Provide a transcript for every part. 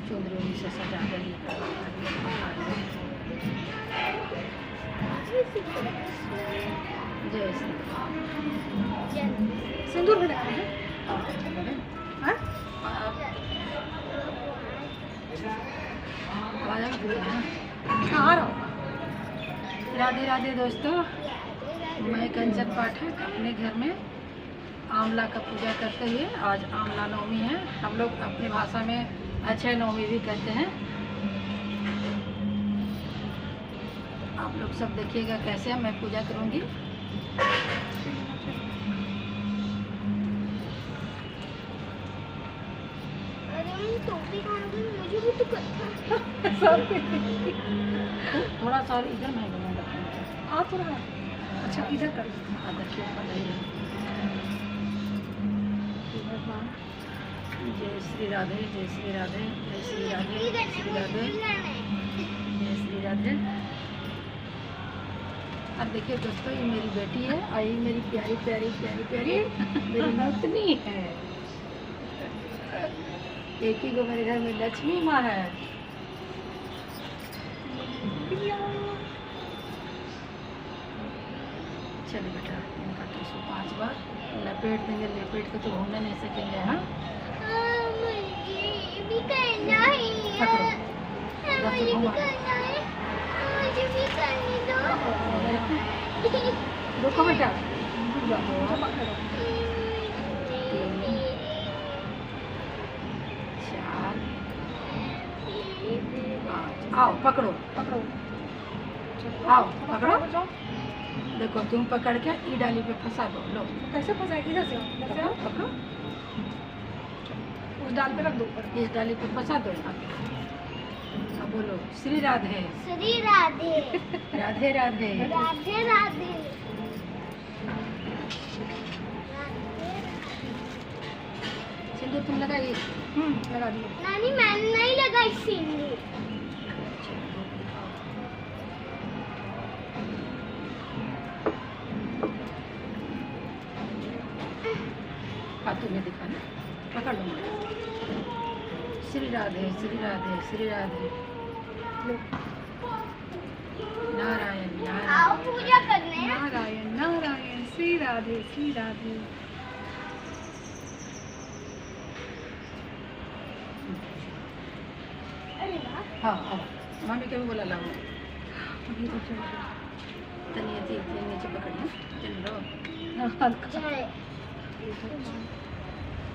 चुंदरी से सजा देंगे। जय श्री सिंदूर भी लगाना है। हाँ? राधे राधे दोस्तों, मैं कंचन पाठक अपने घर में आंवला का पूजा करते हुए, आज आंवला नवमी है। हम लोग अपनी भाषा में अक्षय नवमी भी कहते हैं। आप लोग सब देखिएगा कैसे मैं पूजा करूँगी। मुझे भी तो करना। थोड़ा सा और इधर मैं बनाऊंगा। थोड़ा अच्छा इधर कर। देखिए जय श्री राधे, जय श्री राधे, जय श्री राधे, जय श्री राधे, जय श्री राधे। अब देखिए दोस्तों, ये मेरी बेटी है और ये मेरी प्यारी प्यारी प्यारी प्यारी मेरी नतनी है। एक ही को मेरे घर में लक्ष्मी माँ है। चलिए बेटा, इनका टिश्यू 5 बार लपेट देंगे। लपेट के तो घूमने नहीं सकेंगे। हाँ, मुझे भी करना है। मुझे भी करना है। मुझे भी करने दो। रुको बेटा, आओ पकड़ो पकड़ो, आओ पकड़ो। देखो तुम पकड़ के ई डाली पे फंसा दो। लो कैसे फंसाएगी? इधर से पकड़ो पकड़ो, उस डाल पे रख दो ऊपर। इस डाली पे फंसा दो। अब बोलो श्री राधे, श्री राधे, राधे राधे, राधे राधे। सिंदूर तुम लगाइए। लगा दिए। नानी मैंने नहीं लगाई सिंदूर। तुम्हें दिखाना, पकड़ लो। श्री राधे, श्री राधे, श्री राधे, नारायण नारायण, पूजा करने। नारायण नारायण, श्री राधे, श्री राधे। हाँ हाँ, मामी क्या भी बोला लाओ। तनिया नीचे पकड़ना। चलो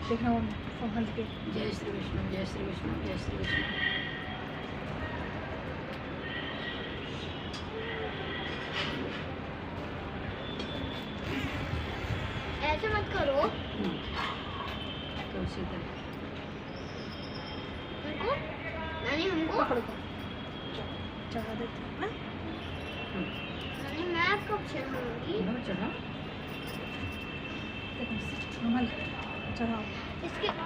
देखना संभल के। जय श्री विष्णु, जय श्री विष्णु, जय श्री विष्णु। ऐसे मत करो। तो उसी तरह नानी हमको पकड़ो, चढ़ा देते हैं। नानी मैं कब चढ़ाऊंगी? चढ़ा, संभल चढ़ाओ इसके ऊपर।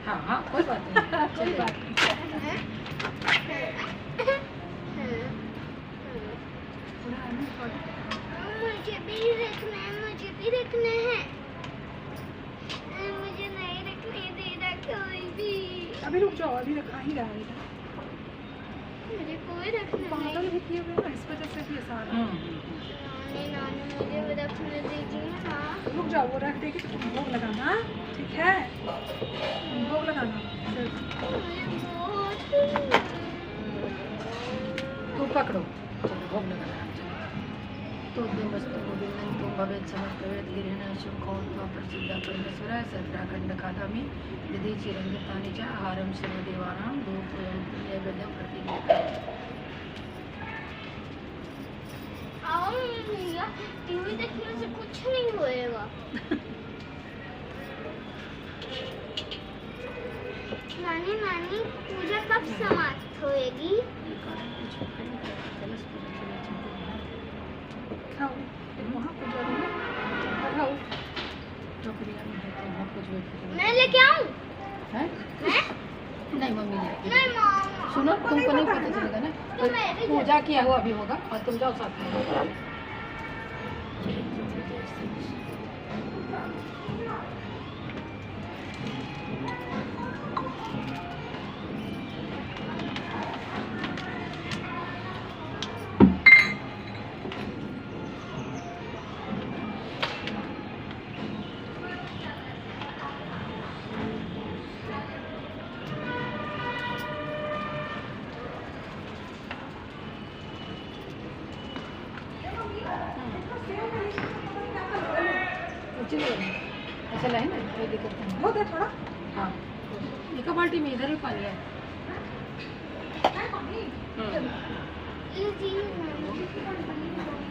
हाँ हाँ कोई बात नहीं, कोई बात नहीं। मुझे भी रखना है, मुझे भी रखना है। मुझे नहीं रखने दे रहा कोई भी। अभी रुक जाओ, अभी रखा ही रहा है। मुझे कोई रखना पागल भी किए हुए इस वजह से भी ऐसा। नानी मुझे भी रखने दीजिए ना। रुक जाओ, वो रख देगी तो भोग लगाना। ठीक है, भोग लगाना। तू पकड़ो, चलो भोग लगाना। तो देवस्तु गोविंदन तुम भवेत् समर्पयेत् गिरिणा शुभोत्वा प्रसिद्धा परमेश्वराय सत्राखंड खादामि विधि चिरंजितानि च आहारं सर्वदेवानां धूपं नैवेद्यं प्रतिगृह्णामि। टीवी देखने से कुछ नहीं होएगा। नानी नानी पूजा कब समाप्त होएगी? मैं लेके आऊं? नहीं मम्मी ले। नहीं मामा। सुनो तुमको नहीं पता चलेगा ना, तो पूजा किया हुआ अभी होगा और तुम जाओ साथ में। श्री कृष्ण। ऐसा है ना, कोई दिक्कत नहीं बहुत है थोड़ा। हाँ, एक बाल्टी में इधर ही पानी है।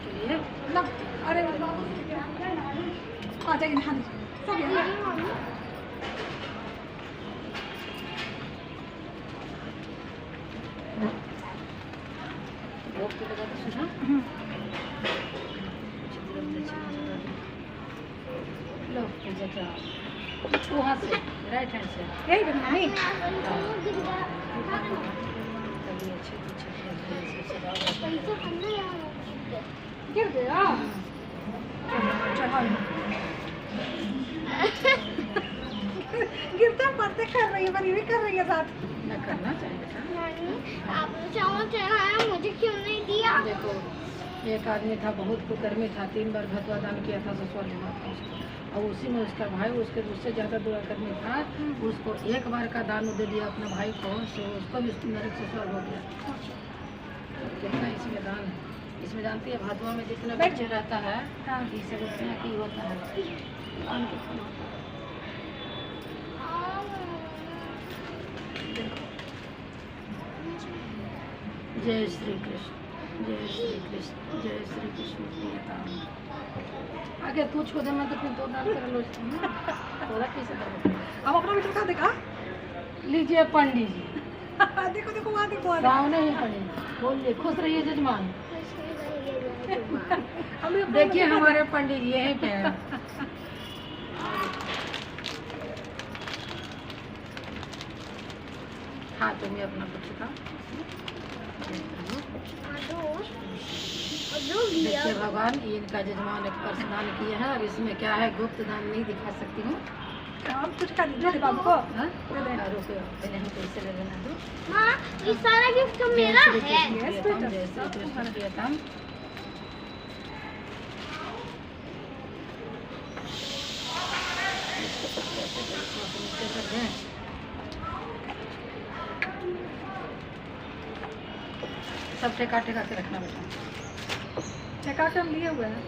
चलिए मतलब अरे आ जाएगी नहा लीजिए सब यहाँ। भोग तो लगा दो सुना। लो पूजा का वहाँ से राइट हैंड से यही बना नहीं तभी अच्छे से गिर गया। चढ़ाओ गिरते पड़ते कर रही है, बनी भी कर रही है साथ। न करना चाहिए था। आपने चावल चढ़ाया, मुझे क्यों नहीं दिया? देखो, एक आदमी था बहुत कुकर्मी था, 3 बार भतवा दान किया था, ससुर हुआ था उसको, और उसी में उसका भाई उसके उससे ज़्यादा दुराकर्मी था, उसको एक बार का दान दे दिया अपने भाई को, तो उसको भी नरक से स्वर्ग हो गया। कितना इसमें दान है। इसमें जानती है भादवा में जितना बच्चे रहता है ये सब उतना की होता है दान कितना होता है। देखो, जय श्री कृष्ण, जय श्री कृष्ण, जय श्री कृष्ण प्रियतम। आगे तू छोड़ दे, मैं तो फिर दो डाल कर लो थोड़ा कैसे करोगे। अब अपना बेटा का देखा लीजिए पंडित जी, देखो देखो वहाँ देखो सामने ही पंडित बोलिए, खुश रहिए जजमान। हमें देखिए हमारे पंडित जी यहीं पे हैं। हाँ तुम्हें अपना कुछ का देखिए भगवान, ये इनका जजमान एक पर्स दान किए हैं, और इसमें क्या है गुप्त दान नहीं दिखा सकती हूँ। हम कुछ कर दीजिए बाबू को। हाँ? रुको, पहले हम पैसे ले लेना दो। हाँ, ये सारा गिफ्ट तो मेरा जय श्री है। कृष्ण प्रियतम, जय श्री कृष्ण प्रियतम। इसको सब कैसे नीचे कर दें। सब टेका टेका के रखना बेटा। चेका कर लिए हुए हैं।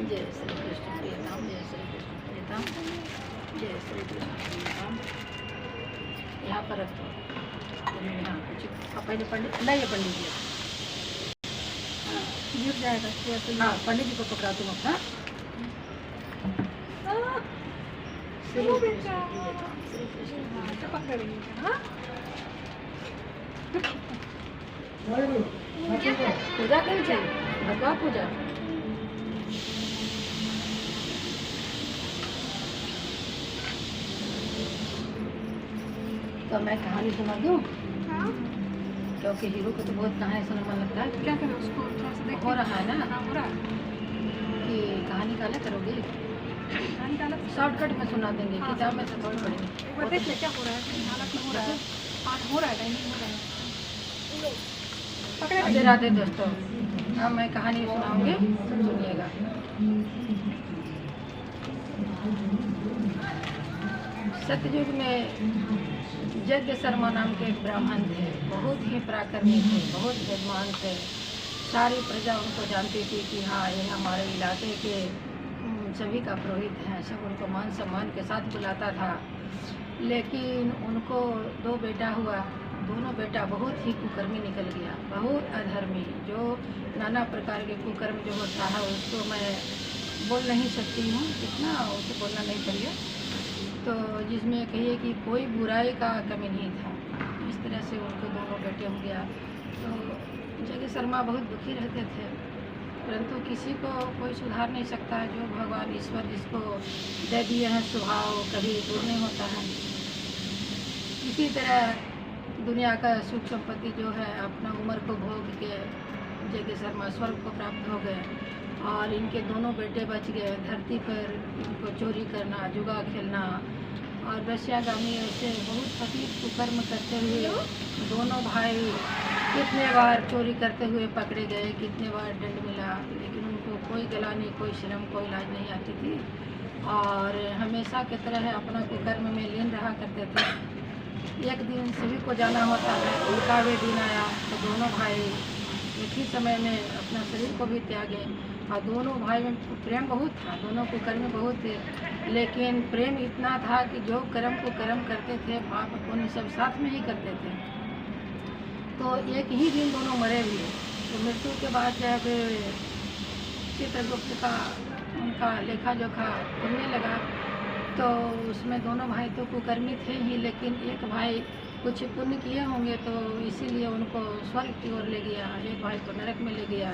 जय श्री कृष्ण प्रियतम, जय श्री कृष्ण प्रियतम, जय श्री कृष्ण प्रियतम। यहाँ पर रखो। यहाँ कुछ पहले पंडित नहीं, ये पंडित जी गिर जाएगा जैसे। हाँ, पंडित जी को पकड़ा तुम अपना। श्री वो कृष्ण बेटा। प्रियतम, श्री कृष्ण प्रियतम। पकड़ रही है हाँ। पूजा करी चाहिए, भगवान पूजा। तो मैं कहानी सुना दूँ, हाँ, क्योंकि हीरो को तो बहुत कहानी सुनने मन लगता है। क्या करें उसको थोड़ा सा देख हो रहा है ना हाँ हो रहा है। कि कहानी काले करोगे, हाँ, निकाला। शॉर्टकट में सुना देंगे, हाँ, किताब में से थोड़ी एक पढ़ेंगे। बार देख ले क्या हो रहा है, हालत में हो रहा है। हाँ हो रहा है, टाइमिंग हो रहा है। पकड़े राधे राधे दोस्तों, अब मैं कहानी सुनाऊंगी, सुनिएगा। सतयुग में यज्ञ शर्मा नाम के एक ब्राह्मण थे, बहुत ही पराक्रमी थे, बहुत विद्वान थे। सारी प्रजा उनको जानती थी कि हाँ ये हमारे इलाके के सभी का पुरोहित हैं, सब उनको मान सम्मान के साथ बुलाता था। लेकिन उनको 2 बेटा हुआ, दोनों बेटा बहुत ही कुकर्मी निकल गया, बहुत अधर्मी, जो नाना प्रकार के कुकर्म जो होता है उसको मैं बोल नहीं सकती हूँ, इतना उसे बोलना नहीं चाहिए। तो जिसमें कहिए कि कोई बुराई का कमी नहीं था, इस तरह से उनको दोनों बेटे हो गया। तो जगह शर्मा बहुत दुखी रहते थे, परंतु किसी को कोई सुधार नहीं सकता है। जो भगवान ईश्वर जिसको दे दिए हैं स्वभाव कभी दूर नहीं होता है। इसी तरह दुनिया का सुख संपत्ति जो है अपना उम्र को भोग के जगह शर्मा स्वर्ग को प्राप्त हो गए। और इनके दोनों बेटे बच गए। धरती पर इनको चोरी करना, जुआ खेलना और वेश्यागामी ऐसे बहुत पति कुकर्म करते हुए दोनों भाई कितने बार चोरी करते हुए पकड़े गए, कितने बार दंड मिला, लेकिन उनको कोई गला नहीं, कोई शर्म, कोई लाज नहीं आती थी और हमेशा की तरह अपना कुकर्म में लीन रहा करते थे। एक दिन सभी को जाना होता है, उनका भी दिन आया तो दोनों भाई एक ही समय में अपना शरीर को भी त्यागे और दोनों भाई में प्रेम बहुत था, दोनों कुकर्म बहुत थे, लेकिन प्रेम इतना था कि जो कर्म को कर्म करते थे पाप पुण्य सब साथ में ही करते थे। तो एक ही दिन दोनों मरे भी। तो मृत्यु के बाद जब चित्रगुप्त का उनका लेखा जोखा करने लगा तो उसमें दोनों भाई तो कुकर्मी थे ही, लेकिन एक भाई कुछ पुण्य किए होंगे तो इसीलिए उनको स्वर्ग की ओर ले गया, एक भाई को नरक में ले गया।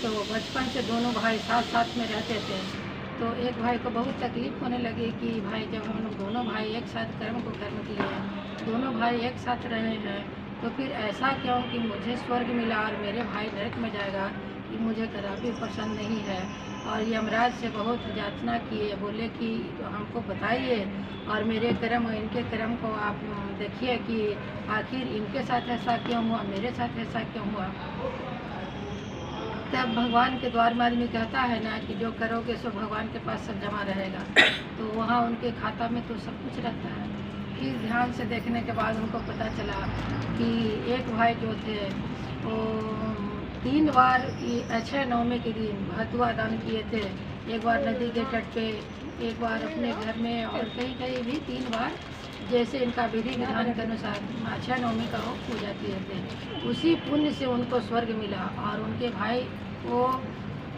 तो बचपन से दोनों भाई साथ साथ में रहते थे। तो एक भाई को बहुत तकलीफ होने लगी कि भाई जब हम लोग दोनों भाई एक साथ कर्म को कर्म किए, दोनों भाई एक साथ रहे हैं, तो फिर ऐसा क्यों कि मुझे स्वर्ग मिला और मेरे भाई नरक में जाएगा, कि मुझे कदापि पसंद नहीं है। और यमराज से बहुत याचना किए, बोले कि हमको बताइए और मेरे कर्म और इनके कर्म को आप देखिए कि आखिर इनके साथ ऐसा क्यों हुआ, मेरे साथ ऐसा क्यों हुआ। तब भगवान के द्वार में आदमी कहता है ना कि जो करोगे सो भगवान के पास सब जमा रहेगा, तो वहाँ उनके खाता में तो सब कुछ रहता है। फिर ध्यान से देखने के बाद उनको पता चला कि एक भाई जो थे वो 3 बार अक्षय नवमी के दिन भतुआ दान किए थे। एक बार नदी के तट पे, एक बार अपने घर में और कहीं कहीं भी 3 बार, जैसे इनका विधि विधान के अनुसार अक्षय नवमी का वो पूजा किए थे। उसी पुण्य से उनको स्वर्ग मिला और उनके भाई वो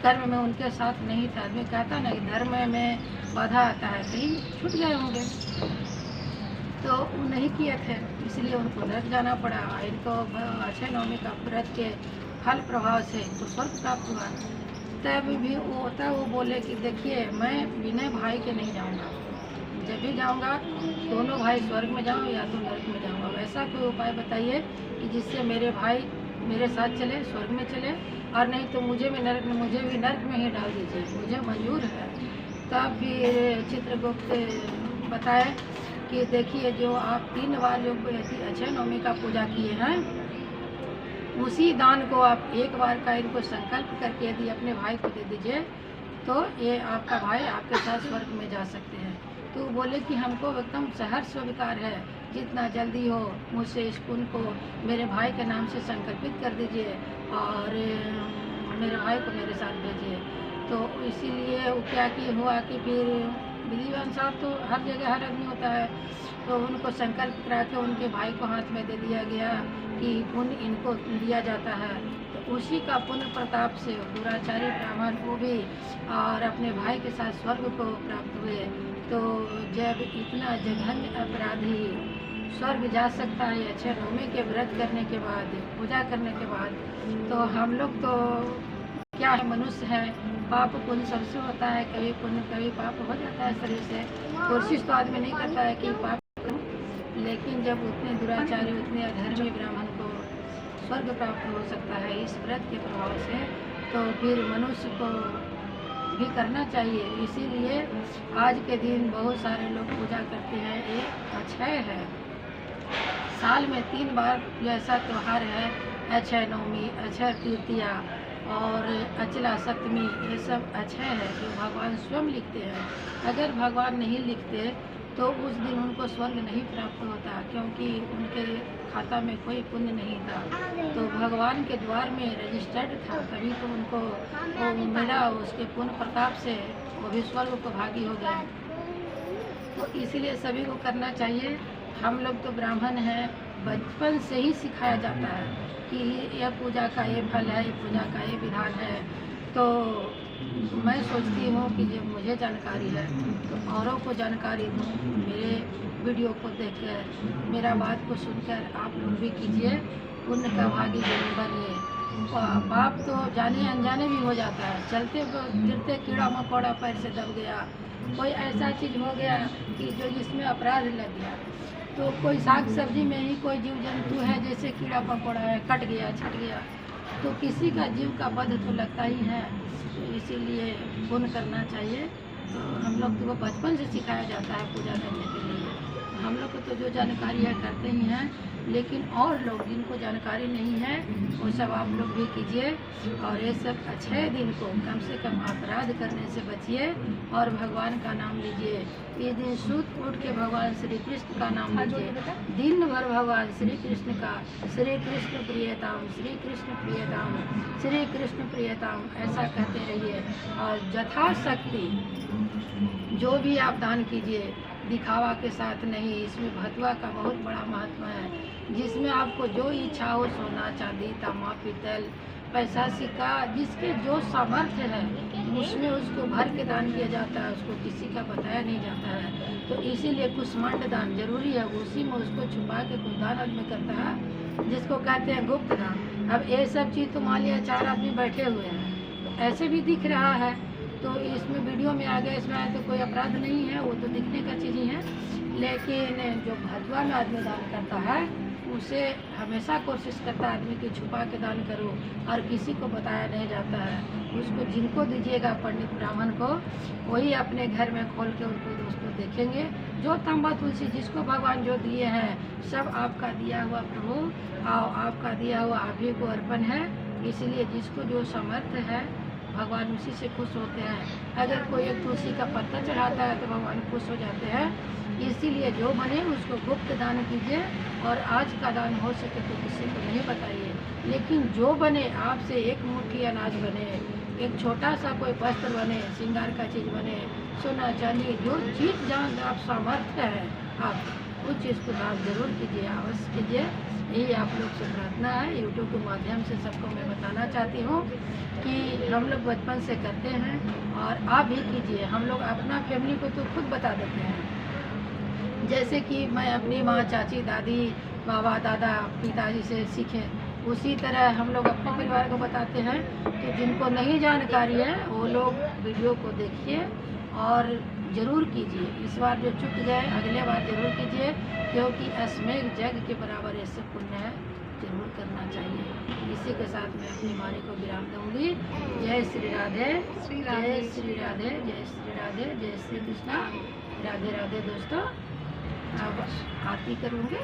कर्म में उनके साथ नहीं था। आदमी कहता ना कि धर्म में बाधा आता है, कहीं छूट गए होंगे तो वो नहीं किए थे, इसलिए उनको नरक जाना पड़ा। इनको अक्षय नवमी का व्रत के फल प्रभाव से इनको स्वर्ग प्राप्त हुआ। तब भी वो बोले कि देखिए मैं बिना भाई के नहीं जाऊंगा, जब भी जाऊंगा दोनों भाई स्वर्ग में जाऊं या तो नरक में जाऊंगा। वैसा कोई उपाय बताइए कि जिससे मेरे भाई मेरे साथ चले, स्वर्ग में चले, और नहीं तो मुझे भी नरक में ही डाल दीजिए, मुझे मंजूर है। तब फिर चित्रगुप्त बताए कि देखिए जो आप 3 बार जो अक्षय नवमी का पूजा किए हैं, उसी दान को आप एक बार का इनको संकल्प करके यदि अपने भाई को दे दीजिए तो ये आपका भाई आपके साथ स्वर्ग में जा सकते हैं। तो बोले कि हमको एकदम सहर्ष स्वीकार है, जितना जल्दी हो मुझसे इस पुण्य को मेरे भाई के नाम से संकल्पित कर दीजिए और मेरे भाई को मेरे साथ भेजिए। तो इसीलिए वो क्या कि हुआ कि फिर विधि अनुसार तो हर जगह हर आदमी होता है, तो उनको संकल्प करा के उनके भाई को हाथ में दे दिया गया कि पुण्य इनको दिया जाता है। तो उसी का पुण्य प्रताप से दुराचारी ब्राह्मण को भी और अपने भाई के साथ स्वर्ग को प्राप्त हुए। तो जब इतना जघन्य अपराधी स्वर्ग जा सकता है अक्षय नवमी के व्रत करने के बाद, पूजा करने के बाद, तो हम लोग तो क्या है, मनुष्य है, पाप पुण्य सबसे होता है, कभी पुण्य कभी पाप हो जाता है शरीर से। कोशिश तो आदमी नहीं करता है कि पाप करूं, लेकिन जब उतने दुराचारी उतने अधर्मी ब्राह्मण को स्वर्ग प्राप्त हो सकता है इस व्रत के प्रभाव से, तो फिर मनुष्य को भी करना चाहिए। इसीलिए आज के दिन बहुत सारे लोग पूजा करते हैं। ये अक्षय है, साल में 3 बार ऐसा त्यौहार है, अक्षय नवमी, अक्षय तृतीया और अचला सप्तमी, ये सब अक्षय है जो भगवान स्वयं लिखते हैं। अगर भगवान नहीं लिखते तो उस दिन उनको स्वर्ग नहीं प्राप्त होता, क्योंकि उनके खाता में कोई पुण्य नहीं था। तो भगवान के द्वार में रजिस्टर्ड था, तभी तो उनको वो मिला, उसके पुण्य प्रताप से वो भी स्वर्ग को भागी हो गए। तो इसीलिए सभी को करना चाहिए। हम लोग तो ब्राह्मण हैं, बचपन से ही सिखाया जाता है कि यह पूजा का ये फल है, ये पूजा का ये विधान है। तो मैं सोचती हूँ कि जब मुझे जानकारी है तो औरों को जानकारी दूँ। मेरे वीडियो को देखकर, मेरा बात को सुनकर आप लोग भी कीजिए, पुण्य का भागी बनिए। पाप तो जाने अनजाने भी हो जाता है, चलते फिरते कीड़ा मकोड़ा पैर से दब गया, कोई ऐसा चीज़ हो गया कि जो जिसमें अपराध लग गया। तो कोई साग सब्जी में ही कोई जीव जंतु है जैसे कीड़ा मकोड़ा है, कट गया, छट गया, तो किसी का जीव का वध तो लगता ही है, तो इसीलिए पुण्य करना चाहिए। तो हम लोग को बचपन से सिखाया जाता है पूजा करने के लिए। हम लोग को तो जो जानकारी है करते ही हैं, लेकिन और लोग जिनको जानकारी नहीं है वो सब आप लोग भी कीजिए। और ये सब अच्छे दिन को कम से कम अपराध करने से बचिए और भगवान का नाम लीजिए। इस दिन सुत उठ के भगवान श्री कृष्ण का नाम लीजिए। दिन भर भगवान श्री कृष्ण का श्री कृष्ण प्रियतम, श्री कृष्ण प्रियतम, श्री कृष्ण प्रियतम ऐसा कहते रहिए। और यथाशक्ति जो भी आप दान कीजिए दिखावा के साथ नहीं। इसमें भतुआ का बहुत बड़ा महत्व है, जिसमें आपको जो इच्छा हो, सोना चांदी तांबा पीतल पैसा सिक्का, जिसके जो सामर्थ्य है उसमें उसको भर के दान किया जाता है, उसको किसी का बताया नहीं जाता है। तो इसीलिए कुष्मांड दान जरूरी है। उसी में उसको छुपा के कुछ दान आदमी करता है जिसको कहते हैं गुप्त दान। अब ये सब चीज़ तो मान लिया 4 आदमी बैठे हुए हैं तो ऐसे भी दिख रहा है, तो इसमें वीडियो में आ गया, इसमें आया तो कोई अपराध नहीं है, वो तो दिखने का चीज़ ही है। लेकिन जो भतुआ में आदमी दान करता है उसे हमेशा कोशिश करता है आदमी कि छुपा के दान करो और किसी को बताया नहीं जाता है। उसको जिनको दीजिएगा पंडित ब्राह्मण को, वही अपने घर में खोल के उसको देखेंगे। जो तांबा तुलसी जिसको भगवान जो दिए हैं सब आपका दिया हुआ प्रभु और आपका दिया हुआ आप ही को अर्पण है। इसलिए जिसको जो सामर्थ्य है भगवान उसी से खुश होते हैं। अगर कोई एक तुलसी का पत्ता चढ़ाता है तो भगवान खुश हो जाते हैं। इसीलिए जो बने उसको गुप्त दान कीजिए और आज का दान हो सके तो किसी को नहीं बताइए। लेकिन जो बने आपसे एक मुट्ठी अनाज बने, एक छोटा सा कोई वस्त्र बने, श्रृंगार का चीज़ बने, सोना चांदी, जो चीज़ जहाँ आप सामर्थ्य है आप उस चीज़ को दान जरूर कीजिए, अवश्य कीजिए। यही आप लोग से प्रार्थना है। यूट्यूब के माध्यम से सबको मैं बताना चाहती हूँ कि हम लोग बचपन से करते हैं और आप भी कीजिए। हम लोग अपना फैमिली को तो खुद बता देते हैं, जैसे कि मैं अपनी माँ, चाची, दादी, बाबा, दादा, पिताजी से सीखे, उसी तरह हम लोग अपने परिवार को बताते हैं। तो जिनको नहीं जानकारी है वो लोग वीडियो को देखिए और ज़रूर कीजिए। इस बार जो चुक गए अगले बार ज़रूर कीजिए, क्योंकि अश्वमेध जग के बराबर ऐसे पुण्य है, जरूर करना चाहिए। इसी के साथ मैं अपनी वाणी को विराम दूंगी। जय श्री राधे, जय श्री राधे, जय श्री राधे, जय श्री कृष्णा, राधे राधे। दोस्तों अब आरती करूँगी।